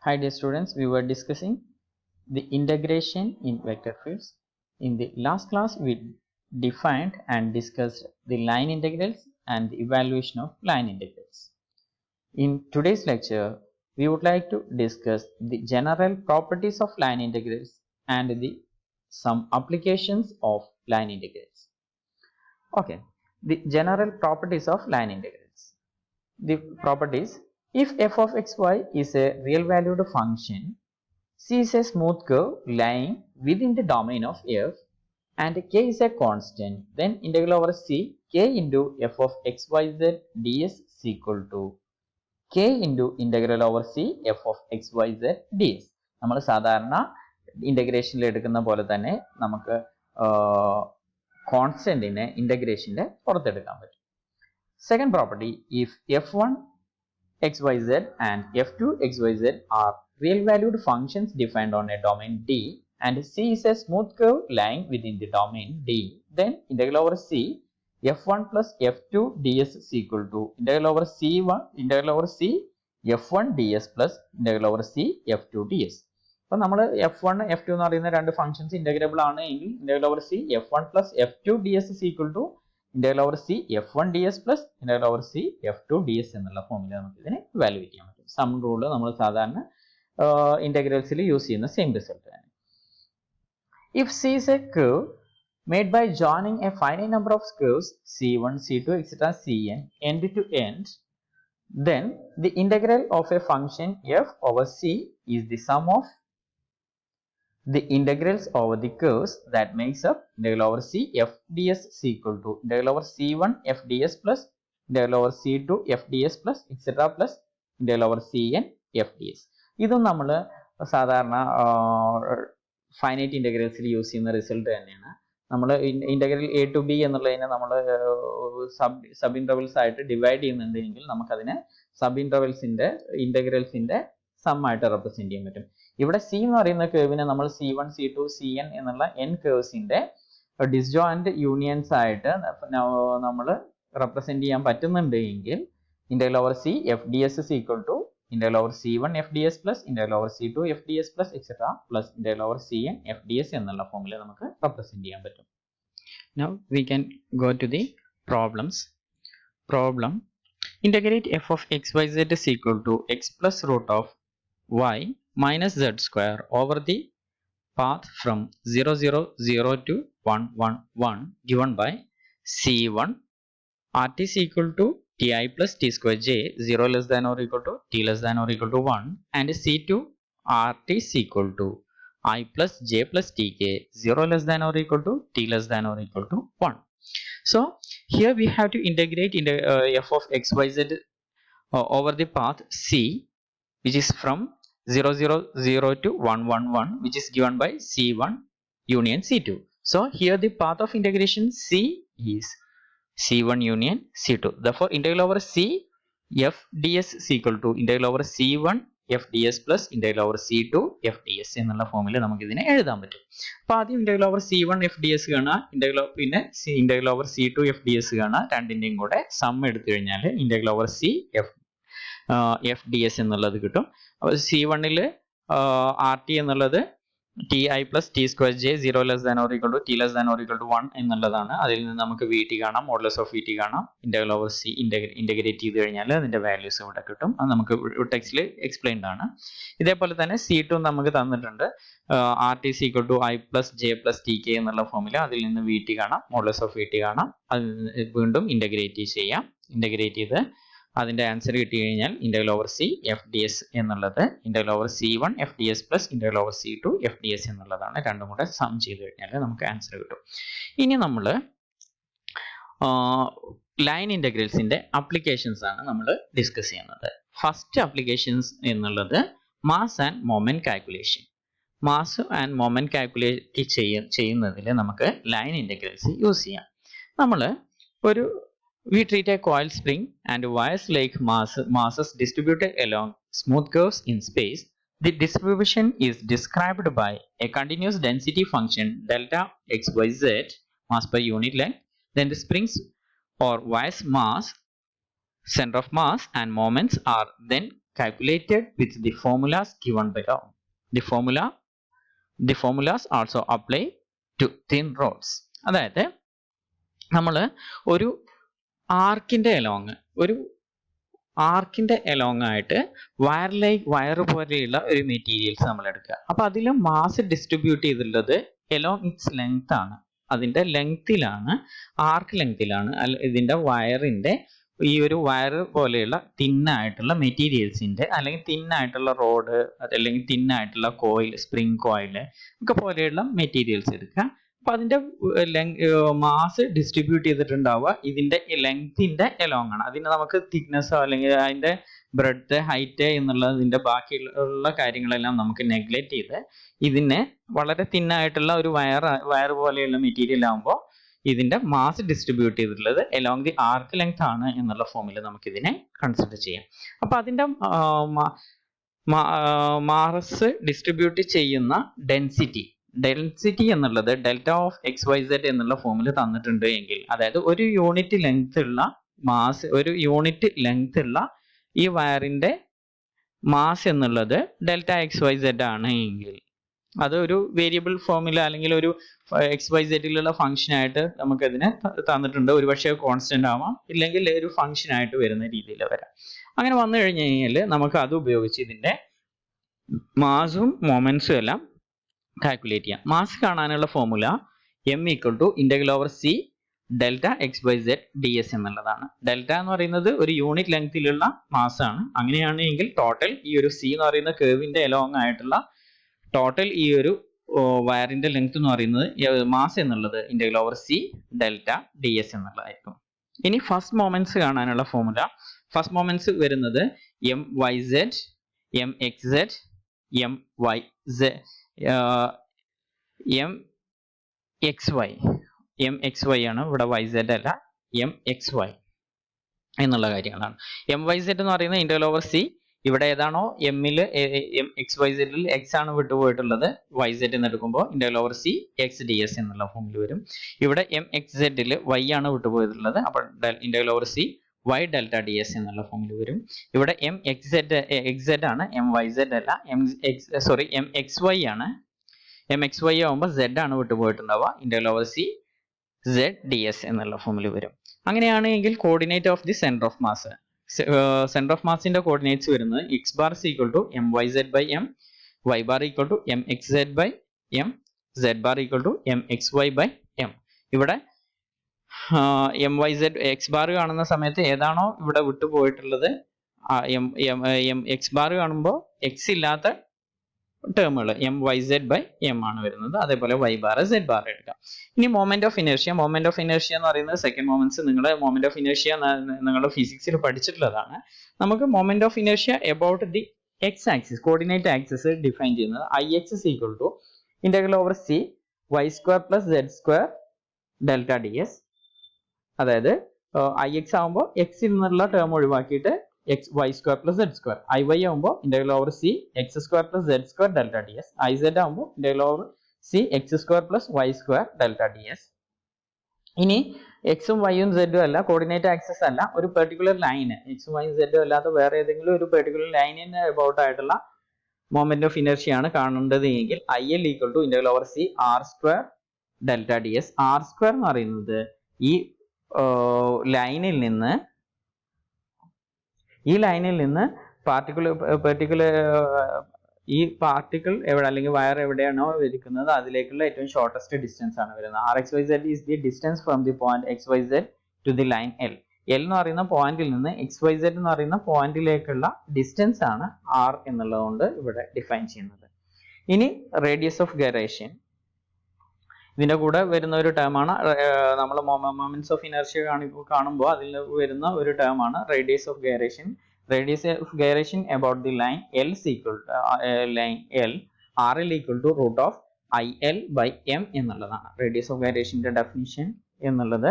Hi dear students, we were discussing the integration in vector fields. In the last class, we defined and discussed the line integrals and the evaluation of line integrals. In today's lecture, we would like to discuss the general properties of line integrals and some applications of line integrals. Okay, the general properties of line integrals. The properties: if f of xy is a real valued function, C is a smooth curve lying within the domain of f, and k is a constant, then integral over c k into f of xyz ds is equal to k into integral over c f of xyz ds. നമ്മൾ സാധാരണ ഇന്റഗ്രേഷനിൽ എടുക്കുന്ന പോലെ തന്നെ നമുക്ക് കോൺസ്റ്റന്റിനെ ഇന്റഗ്രേഷന്റെ പുറത്തെടുക്കാൻ പറ്റും. Second property: if f1 xyz and f2 xyz are real valued functions defined on a domain D and C is a smooth curve lying within the domain D, then integral over c f1 plus f2 ds is equal to integral over c f1 ds plus integral over c f2 ds. അപ്പോൾ നമ്മൾ f1 f2 എന്ന് പറയുന്ന രണ്ട് functions integrable ആണ് എങ്കിൽ integral over c f1 plus f2 ds is equal to integral over c f1 ds plus integral over c f2 ds എന്നുള്ള ഫോമിൽ നമുക്ക് ഇതിനെ ഇവാലുവേറ്റ് ചെയ്യാൻ പറ്റും. സം റൂൾ നമ്മൾ സാധാരണ ഇന്റഗ്രൽസിൽ യൂസ് ചെയ്യുന്ന സെയിം റിസൾട്ട് ആണ്. If c is a curve made by joining a finite number of curves c1 c2 etc cn end to end, then the integral of a function f over c is the sum of the integrals over the curves that makes up integral over c f ds is equal to integral over c1 f ds plus integral over c2 f ds plus etc plus integral over cn f ds. ഇതും നമ്മൾ സാധാരണ finite ഇന്റഗ്രൽസിൽ use ചെയ്യുന്ന result തന്നെയാണ്. നമ്മൾ integral A to B എന്നുള്ളതിനെ നമ്മൾ sub intervals ആയിട്ട് divide ചെയ്യുന്നുണ്ടെങ്കിൽ നമുക്കതിനെ സബ് ഇന്റഗ്രൽസിന്റെ സം ആയിട്ട് റെപ്രസെന്റ് ചെയ്യാൻ പറ്റും. ഇവിടെ സി എന്ന് പറയുന്ന കേർവിനെ നമ്മൾ c1 c2 cn എന്നുള്ള n കേർവ്സിന്റെ ഡിസ്ജോയിന്റ് യൂണിയൻസ് ആയിട്ട് നമ്മൾ റെപ്രസെന്റ് ചെയ്യാൻ പറ്റുന്നുണ്ട് എങ്കിൽ integral over c f ds is equal to integral over c1 f ds plus integral over c2 f ds plus etc plus integral over cn f ds എന്നുള്ള ഫോമിൽ നമുക്ക് represent ചെയ്യാൻ പറ്റും. Now we can go to the problems. Problem: integrate f of xyz is equal to x plus root of y minus z square over the path from 0 0 0 to 1 1 1 given by c1 rt is equal to ti plus t square j 0 less than or equal to t less than or equal to 1 and c2 rt is equal to I plus j plus tk 0 less than or equal to t less than or equal to 1. So here we have to integrate f of xyz over the path c, which is from 0 0 0 to 1 1 1, which is given by c1 union c2. So here the path of integration c is c1 union c2. Therefore integral over c f ds is equal to integral over c1 f ds plus integral over c2 f ds എന്നുള്ള ഫോമിൽ നമുക്ക് ഇതിനെ എഴുതാൻ പറ്റും. അപ്പോൾ ആദ്യം integral over c1 f ds കാണാം, പിന്നെ integral over c2 f ds കാണാം. രണ്ടിന്റെയും കൂടെ സം എടുത്തു കഴിഞ്ഞാൽ integral over c f ds എന്നുള്ളത് കിട്ടും. അപ്പോൾ c1ൽ rt എന്നുള്ളത് ti plus t square j 0 less than or equal to t less than or equal to 1 എന്നുള്ളതാണ്. അതിൽ നിന്ന് നമുക്ക് vt കാണാം, മോഡുലസ് ഓഫ് vt കാണാം. ഇന്റഗ്രൽ ഓവർ c ഇന്റഗ്രേറ്റ് ചെയ്ത് കഴിഞ്ഞാൽ അതിന്റെ വാല്യൂസ് ഇവിടെ കിട്ടും. അത് നമുക്ക് ടെക്സ്റ്റിൽ എക്സ്പ്ലെയിൻഡ് ആണ്. ഇതേപോലെ തന്നെ c2 നമുക്ക് തന്നിട്ടുണ്ട്, rt is equal to i plus j plus tk എന്നുള്ള ഫോമിൽ. അതിൽ നിന്ന് vt കാണാം, മോഡുലസ് ഓഫ് vt കാണാം. അത് വീണ്ടും ഇന്റഗ്രേറ്റ് ചെയ്യാം. ഇന്റഗ്രേറ്റ് ചെയ്ത് അതിന്റെ ആൻസർ കിട്ടി കഴിഞ്ഞാൽ integral over c f ds എന്നുള്ളത് integral over c1 f ds plus integral over c2 f ds എന്നുള്ളതാണ്. രണ്ടും കൂടെ സം ചെയ്ത് കഴിഞ്ഞാൽ നമുക്ക് ആൻസർ കിട്ടും. ഇനി നമ്മൾ ലൈൻ ഇന്റഗ്രൽസിന്റെ അപ്ലിക്കേഷൻസ് ആണ് നമ്മൾ ഡിസ്കസ് ചെയ്യുന്നത്. ഫസ്റ്റ് അപ്ലിക്കേഷൻസ് എന്നുള്ളത് mass and moment calculation. Mass and moment calculate ചെയ്യുന്നതിൽ നമുക്ക് ലൈൻ ഇന്റഗ്രൽസ് യൂസ് ചെയ്യാം. നമ്മൾ we treat a coil spring and wires like masses distributed along smooth curves in space. The distribution is described by a continuous density function delta xyz, mass per unit length. Then the springs or wires mass, center of mass and moments are then calculated with the formulas given below. The formulas also apply to thin rods. അതായത് നമ്മൾ ഒരു ആർക്കിന്റെ along ആയിട്ട് wire പോലെയുള്ള ഒരു materials നമ്മൾ എടുക്കുക. അപ്പൊ അതിൽ മാസ് ഡിസ്ട്രിബ്യൂട്ട് ചെയ്തിട്ടുള്ളത് എലോങ് ഇറ്റ്സ് ലെങ്ത് ആണ്. അതിന്റെ ലെങ്തിലാണ്, ആർക്ക് ലെങ്തിലാണ് ഇതിന്റെ വയറിന്റെ ഈ ഒരു വയർ പോലെയുള്ള തിന്നായിട്ടുള്ള മെറ്റീരിയൽസിന്റെ അല്ലെങ്കിൽ തിന്നായിട്ടുള്ള റോഡ് അല്ലെങ്കിൽ തിന്നായിട്ടുള്ള കോയിൽ, സ്പ്രിംഗ് കോയിൽ ഒക്കെ പോലെയുള്ള മെറ്റീരിയൽസ് എടുക്കുക. അപ്പൊ അതിന്റെ മാസ് ഡിസ്ട്രിബ്യൂട്ട് ചെയ്തിട്ടുണ്ടാവുക ഇതിന്റെ ലെങ്തിന്റെ എലോങ് ആണ്. അതിന് നമുക്ക് തിക്നെസ്സോ അല്ലെങ്കിൽ അതിന്റെ ബ്രെഡ്ത്ത്, ഹൈറ്റ് എന്നുള്ളതിന്റെ ബാക്കിയുള്ള കാര്യങ്ങളെല്ലാം നമുക്ക് നെഗ്ലക്ട് ചെയ്ത് ഇതിനെ വളരെ തിന്നായിട്ടുള്ള ഒരു വയർ പോലെയുള്ള മെറ്റീരിയൽ ആകുമ്പോൾ ഇതിന്റെ മാസ് ഡിസ്ട്രിബ്യൂട്ട് ചെയ്തിട്ടുള്ളത് എലോങ് ദി ആർക്ക് ലെങ്ത് ആണ് എന്നുള്ള ഫോമിൽ നമുക്ക് ഇതിനെ കൺസിഡർ ചെയ്യാം. അപ്പൊ അതിന്റെ മാസ് ഡിസ്ട്രിബ്യൂട്ട് ചെയ്യുന്ന ഡെൻസിറ്റി എന്നുള്ളത് delta of X Y Z എന്നുള്ള ഫോമിൽ തന്നിട്ടുണ്ട് എങ്കിൽ, അതായത് ഒരു യൂണിറ്റ് ലെങ്ത് ഉള്ള ഈ വയറിന്റെ മാസ് എന്നുള്ളത് ഡെൽറ്റ എക്സ് വൈ സെഡ് ആണ് എങ്കിൽ അത് ഒരു വേരിയബിൾ ഫോമിൽ അല്ലെങ്കിൽ ഒരു എക്സ് വൈ സെഡിലുള്ള ഫംഗ്ഷൻ ആയിട്ട് നമുക്ക് അതിനെ തന്നിട്ടുണ്ട്. ഒരുപക്ഷെ കോൺസ്റ്റന്റ് ആവാം, ഇല്ലെങ്കിൽ ഒരു ഫംഗ്ഷൻ ആയിട്ട് വരുന്ന രീതിയിൽ വരാം. അങ്ങനെ വന്നു കഴിഞ്ഞു കഴിഞ്ഞാൽ നമുക്ക് അത് ഉപയോഗിച്ച് ഇതിന്റെ മാസും മൊമെന്റ്സും എല്ലാം കാൽക്കുലേറ്റ് ചെയ്യാം. മാസ് കാണാനുള്ള formula m equal to integral over C delta X by Z D S എന്നുള്ളതാണ്. ഡെൽറ്റ എന്ന് പറയുന്നത് ഒരു യൂണിറ്റ് ലെങ്തിലുള്ള മാസ് ആണ്. അങ്ങനെയാണെങ്കിൽ ടോട്ടൽ ഈ ഒരു സി എന്ന് പറയുന്ന കേർവിന്റെ എലോങ് ആയിട്ടുള്ള ടോട്ടൽ ഈ ഒരു വയറിന്റെ ലെങ്ത് എന്ന് പറയുന്നത് മാസ് എന്നുള്ളത് integral over C delta D S എന്നുള്ളതായിരിക്കും. ഇനി ഫസ്റ്റ് മൊമെന്റ്സ് കാണാനുള്ള ഫോർമുല, ഫസ്റ്റ് മൊമെന്റ്സ് വരുന്നത് M Y Z, M X Z, M Y Z, M X Y ആണ്. ഇവിടെ വൈ സെഡ് അല്ല, എം എക്സ് വൈ എന്നുള്ള കാര്യങ്ങളാണ്. എം വൈ സെഡ് എന്ന് പറയുന്നത് ഇന്റഗ്രൽ ഓവർ സി, ഇവിടെ ഏതാണോ എമ്മില് എം എക്സ് വൈ സെഡിൽ എക്സ് ആണ് വിട്ടുപോയിട്ടുള്ളത്, വൈ സെഡ് എന്ന് എടുക്കുമ്പോൾ integral over C X D S എന്നുള്ള ഫോമിൽ വരും. ഇവിടെ എം എക്സ് സെഡിൽ വൈ ആണ് വിട്ടുപോയിട്ടുള്ളത്, അപ്പോൾ integral over C Y delta D S എന്നുള്ള ഫോമിൽ വരും. ഇവിടെ എം എക്സ് സെഡ് ആണ്, എം വൈ സെഡ് അല്ല, എം എക്സ് വൈ ആണ്. എം എക്സ് വൈ ആകുമ്പോൾ സെഡ് ആണ് വിട്ടുപോയിട്ടുണ്ടാവുക, integral over C Z D S എന്നുള്ള ഫോമിൽ വരും. അങ്ങനെയാണെങ്കിൽ coordinate of the centre of mass, centre of മാസിന്റെ കോർഡിനേറ്റ്സ് വരുന്നത് X bar is equal to M Y Z by M, Y bar equal to M X Z by M, Z bar equal to M X Y by M. ഇവിടെ M Y Z X bar കാണുന്ന സമയത്ത് ഏതാണോ ഇവിടെ വിട്ടുപോയിട്ടുള്ളത്, M X bar കാണുമ്പോൾ X ഇല്ലാത്ത ടേമുകൾ M Y Z by M ആണ് വരുന്നത്. അതേപോലെ വൈ ബാർ സെഡ് ബാർ എടുക്കാം. ഇനി മൊമെന്റ് ഓഫ് ഇനേർഷ്യ എന്ന് പറയുന്നത് സെക്കൻഡ് മൊമെന്റ്സ്, നിങ്ങളുടെ മൊമെന്റ് ഓഫ് ഇനേർഷ്യ നിങ്ങളുടെ ഫിസിക്സിൽ പഠിച്ചിട്ടുള്ളതാണ്. നമുക്ക് moment of inertia about the X axis, coordinate axis define ചെയ്യുന്നത് I X is equal to integral over C Y square plus Z square delta D S. അതായത് I X ആകുമ്പോൾ എക്സിൽ നിന്നുള്ള term ഒഴിവാക്കിയിട്ട് X Y square plus Z square, I Y ആകുമ്പോൾ integral over C X square plus Z square delta D S, I said ആകുമ്പോൾ integral over C X square plus Y square delta D S. ഇനി എക്സും വൈയും സെഡും അല്ല, coordinate axis അല്ല, ഒരു particular line എക്സും വൈയും സെഡും അല്ലാത്ത വേറെ ഏതെങ്കിലും ഒരു പെർട്ടിക്കുലർ ലൈനിന് അബൌട്ട് ആയിട്ടുള്ള മൊമെന്റ് ഓഫ് ഇനർഷ്യ ആണ് കാണേണ്ടത് എങ്കിൽ I L equal to integral over C R square delta D S. R square എന്ന് പറയുന്നത് ഈ ലൈനിൽ നിന്ന് ഈ പാർട്ടിക്കിൾ എവിടെ അല്ലെങ്കിൽ വയർ എവിടെയാണോ ഇരിക്കുന്നത് അതിലേക്കുള്ള ഏറ്റവും ഷോർട്ടസ്റ്റ് ഡിസ്റ്റൻസ് ആണ് വരുന്നത്. R X Y Z is the distance from the point X Y Z to the line L. L എന്ന് പറയുന്ന പോയിന്റിൽ നിന്ന് എക്സ് വൈ സെഡ് എന്ന് പറയുന്ന പോയിന്റിലേക്കുള്ള ഡിസ്റ്റൻസ് ആണ് ആർ എന്നുള്ളതുകൊണ്ട് ഇവിടെ ഡിഫൈൻ ചെയ്യുന്നത്. ഇനി റേഡിയസ് ഓഫ് ഗൈറേഷൻ ഇതിന്റെ കൂടെ വരുന്ന ഒരു ടേം ആണ്, നമ്മൾ മൊമെന്റ്സ് ഓഫ് ഇനർഷ്യ കാണുമ്പോൾ അതിൽ വരുന്ന ഒരു ടേം ആണ് radius of gyration. Radius of gyration about the line L is equal to line L, RL equal to root of IL by M എന്നുള്ളതാണ്. Radius of gyration ന്റെ definition എന്നുള്ളത്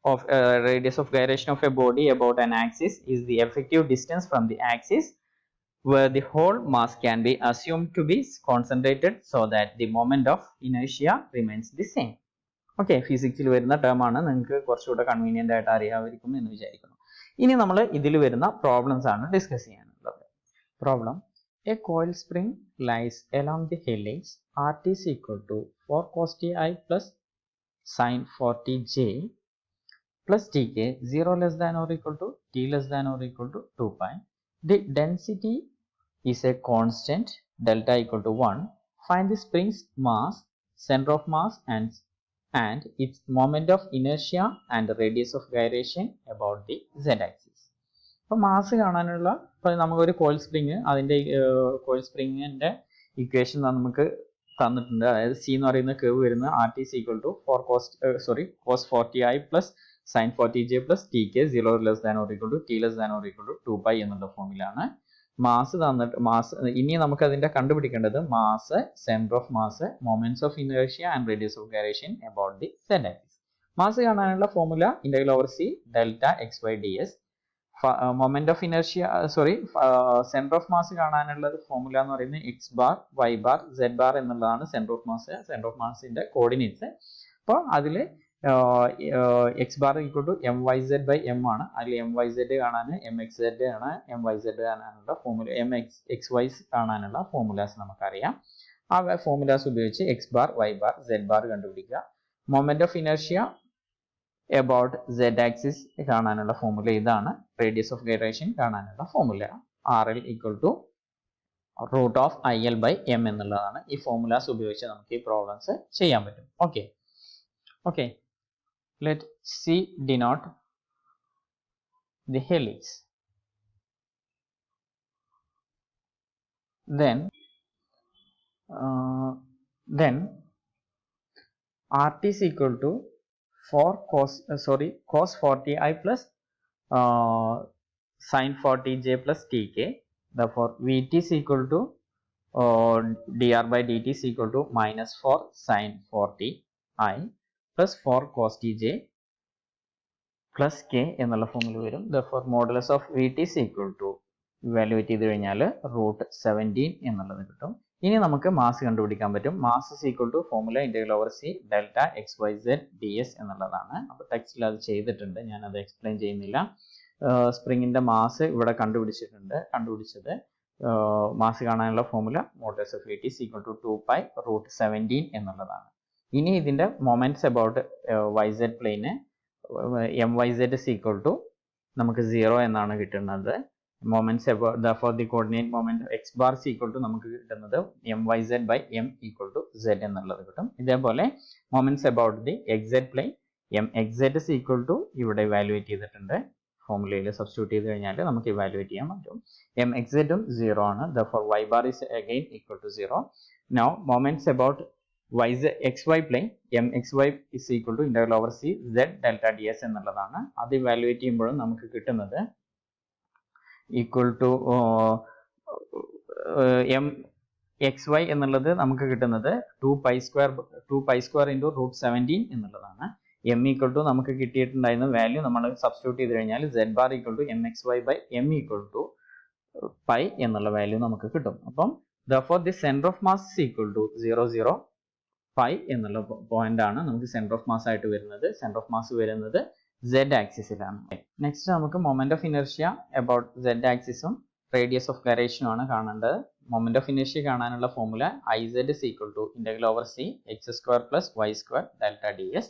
of radius of gyration of a body about an axis is the effective distance from the axis where the whole mass can be assumed to be concentrated so that the moment of inertia remains the same. Okay, ഫിസിക്സിൽ വരുന്ന term ആണ്, നിങ്ങൾക്ക് കുറച്ചുകൂടെ convenient ആയിട്ട് അറിയാമായിരിക്കും എന്ന് വിചാരിക്കുന്നു. ഇനി നമ്മൾ ഇതിൽ വരുന്ന പ്രോബ്ലംസ് ആണ് ഡിസ്കസ് ചെയ്യാനുള്ളത്. Problem. A coil spring lies along the helix. Rt is equal to 4 cos ti plus sin 40j plus tk 0 less than or equal to t less than or equal to 2 pi. The density is a constant delta equal to 1. Find the spring's mass, center of mass and its moment of inertia and the radius of gyration about the z-axis. അപ്പോൾ mass കാണാനുള്ള ഇപ്പോൾ നമുക്കൊരു coil spring അതിൻ്റെ coil സ്പ്രിങ്ങിൻ്റെ equation നമുക്ക് തന്നിട്ടുണ്ട്. അതായത് C എന്ന് പറയുന്ന കേവ് വരുന്നത് R T equal to cos 40i plus sine 40j plus T K 0 less than or equal to T less than or equal to 2 pi എന്നുള്ള ഫോമിലാണ്. മാസ് തന്നിട്ട് ഇനി നമുക്ക് അതിന്റെ കണ്ടുപിടിക്കേണ്ടത് mass, centre of mass, moments of inertia and radius of gyration about the z axis. Mass കാണാനുള്ള formula integral over C delta X Y D S. Moment of inertia centre of mass കാണാനുള്ള formula എന്ന് പറയുന്നത് X bar, Y bar, Z bar എന്നുള്ളതാണ് centre of mass. Centre of മാസിന്റെ coordinates. അപ്പോൾ അതിൽ X bar equal to M Y Z by M ആണ്. അതിൽ M Y Z കാണാൻ എം എക്സ് സെഡ് ആണ്, എം വൈ സെഡ് കാണാനുള്ള ഫോർമുല, എം എക്സ് വൈ കാണാനുള്ള ഫോർമുലാസ് നമുക്കറിയാം. ആ ഫോർമുലാസ് ഉപയോഗിച്ച് X bar, Y bar, Z bar കണ്ടുപിടിക്കുക. Moment of inertia about Z axis കാണാനുള്ള ഫോർമുല ഇതാണ്. റേഡിയസ് ഓഫ് ഗൈറേഷൻ കാണാനുള്ള formula R L equal to root of I L by M എന്നുള്ളതാണ്. ഈ ഫോർമുലാസ് ഉപയോഗിച്ച് നമുക്ക് ഈ പ്രോബ്ലംസ് ചെയ്യാൻ പറ്റും. Okay. Let C denote the helix. Then RT is equal to 4 cos 40i plus sin 40j plus tk. Therefore, Vt is equal to dr by dt is equal to minus 4 sin 40i plus 4 cos tj plus k എന്നുള്ള formula വരും. Therefore, modulus of Vt is equal to evaluate ചെയ്ത് കഴിഞ്ഞാൽ root 17 എന്നുള്ളത് കിട്ടും. ഇനി നമുക്ക് mass കണ്ടുപിടിക്കാൻ പറ്റും. Mass is equal to formula integral over C delta X Y Z D S എന്നുള്ളതാണ്. അപ്പോൾ ടെക്സ്റ്റിൽ അത് ചെയ്തിട്ടുണ്ട്, ഞാനത് എക്സ്പ്ലെയിൻ ചെയ്യുന്നില്ല. സ്പ്രിങ്ങിന്റെ മാസ് ഇവിടെ കണ്ടുപിടിച്ചത് മാസ് കാണാനുള്ള formula modulus of Vt is equal to 2 pi root 17 എന്നുള്ളതാണ്. ഇനി ഇതിന്റെ moments about Y Z plane M Y Z is equal to നമുക്ക് 0 എന്നാണ് കിട്ടുന്നത്. Moments about therefore the coordinate moment X bar is equal to നമുക്ക് കിട്ടുന്നത് M Y Z by M equal to Z എന്നുള്ളത് കിട്ടും. ഇതേപോലെ moments about the X Z plane M X Z is equal to ഇവിടെ evaluate ചെയ്തിട്ടുണ്ട്. ഫോർമുലയിൽ substitute ചെയ്ത് കഴിഞ്ഞാൽ നമുക്ക് ഇവാലുവേറ്റ് ചെയ്യാൻ പറ്റും. എം എക്സ് സെഡും 0 ആണ്. Therefore Y bar is again equal to 0. Now moments about xy plane mxy is equal to integral over c z delta ds എന്നുള്ളതാണ്. അത് ഇവാലുവേറ്റ് ചെയ്യുമ്പോഴും നമുക്ക് കിട്ടുന്നത് ഈക്വൽ ടു mxy എന്നുള്ളത് നമുക്ക് കിട്ടുന്നത് 2 pi square into root 17 എന്നുള്ളതാണ്. m ഈക്വൽ ടു നമുക്ക് കിട്ടിയിട്ടുണ്ടായിരുന്ന വാല്യൂ നമ്മൾ സബ്സ്റ്റിറ്റ്യൂട്ട് ചെയ്ത് കഴിഞ്ഞാൽ z bar equal to mxy by m equal to pi എന്നുള്ള വാല്യൂ നമുക്ക് കിട്ടും. അപ്പം therefore the center of mass is equal to 0 0 pi എന്നുള്ള പോയിന്റ് ആണ് നമുക്ക് സെന്റർ ഓഫ് മാസ് ആയിട്ട് വരുന്നത്. സെന്റർ ഓഫ് മാസ് വരുന്നത് z ആക്സിസിലാണ്. നെക്സ്റ്റ് നമുക്ക് moment of inertia about z ആക്സിസും റേഡിയസ് ഓഫ് ഗൈറേഷനും ആണ് കാണേണ്ടത്. മൊമെന്റ് ഓഫ് ഇനർഷ്യ കാണാനുള്ള formula iz is equal to integral over c x square plus y square delta ds.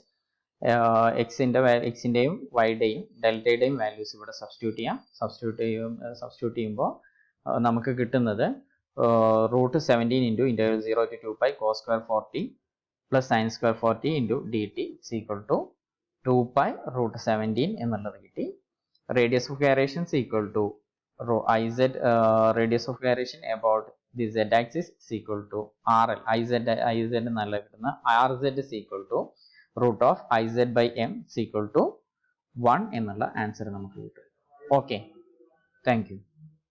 എക്സിന്റെയും വൈയുടെയും ഡെൽറ്റയുടെയും വാല്യൂസ് ഇവിടെ സബ്സ്റ്റിറ്റ്യൂട്ട് ചെയ്യാം. സബ്സ്റ്റിറ്റ്യൂട്ട് ചെയ്യുമ്പോൾ നമുക്ക് കിട്ടുന്നത് root 17 into integral 0 to 2 pi cos square 40 plus sin square 40 into dt is equal to 2 pi root 17 എന്നുള്ളത് കിട്ടി. Radius of gyration is equal to iz radius of gyration about the z axis is equal to rl. iz എന്നല്ല കിട്ടുന്ന rz is equal to root of iz by m is equal to 1 എന്നുള്ള answer നമുക്ക് കിട്ടും. Okay, thank you.